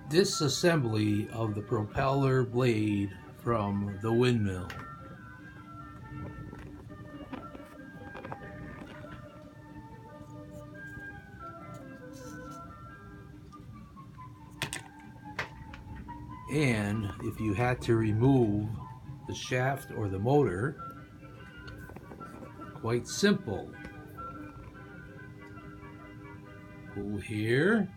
Disassembly of the propeller blade from the windmill. And if you had to remove the shaft or the motor, quite simple. Pull here,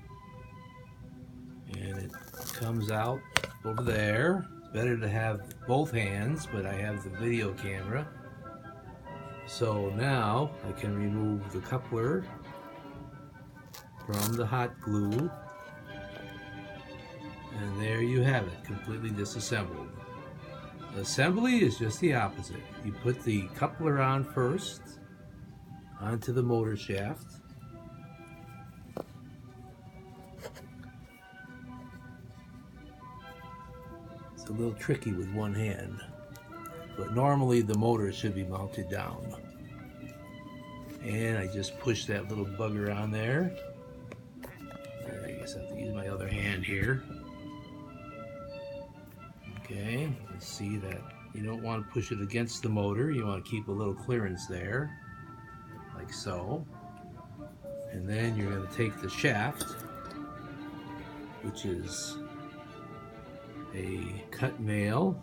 and it comes out over there. It's better to have both hands, but I have the video camera. So now I can remove the coupler from the hot glue, and there you have it, completely disassembled. Assembly is just the opposite. You put the coupler on first, onto the motor shaft. It's a little tricky with one hand, but normally the motor should be mounted down. And I just push that little bugger on there. I guess I have to use my other hand here. Okay, let's see that you don't want to push it against the motor. You want to keep a little clearance there, like so. And then you're going to take the shaft, which is a cut nail,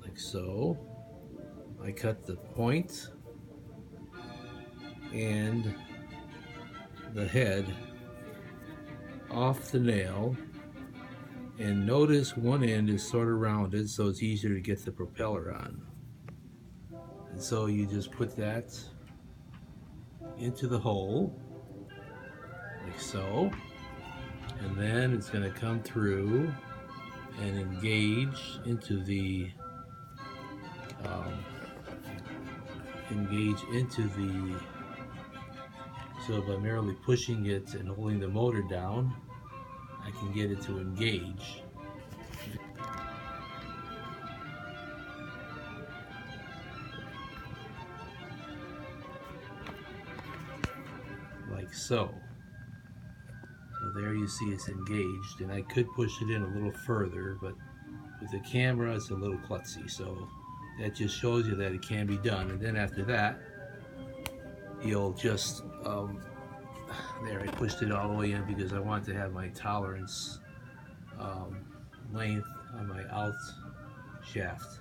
like so. I cut the point and the head off the nail, and notice one end is sort of rounded so it's easier to get the propeller on. And so you just put that into the hole, like so, and then it's going to come through and engage into the so by merely pushing it and holding the motor down, I can get it to engage. Like so. So there you see it's engaged, and I could push it in a little further, but with the camera it's a little klutzy, so that just shows you that it can be done. And then after that, you'll just there, I pushed it all the way in because I want to have my tolerance length on my out shaft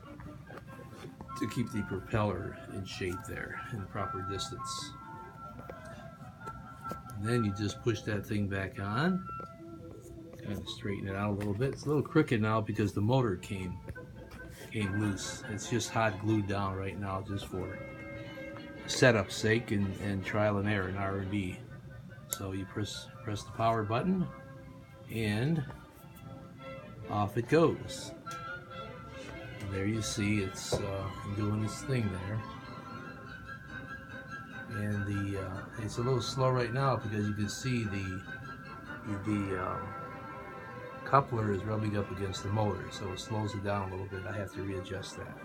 to keep the propeller in shape there, in the proper distance. And then you just push that thing back on, kind of straighten it out a little bit. It's a little crooked now because the motor came loose. It's just hot glued down right now just for setup's sake and trial and error and R&D. So you press the power button and off it goes. And there you see it's doing its thing there. And it's a little slow right now because you can see the coupler is rubbing up against the motor, so it slows it down a little bit. I have to readjust that.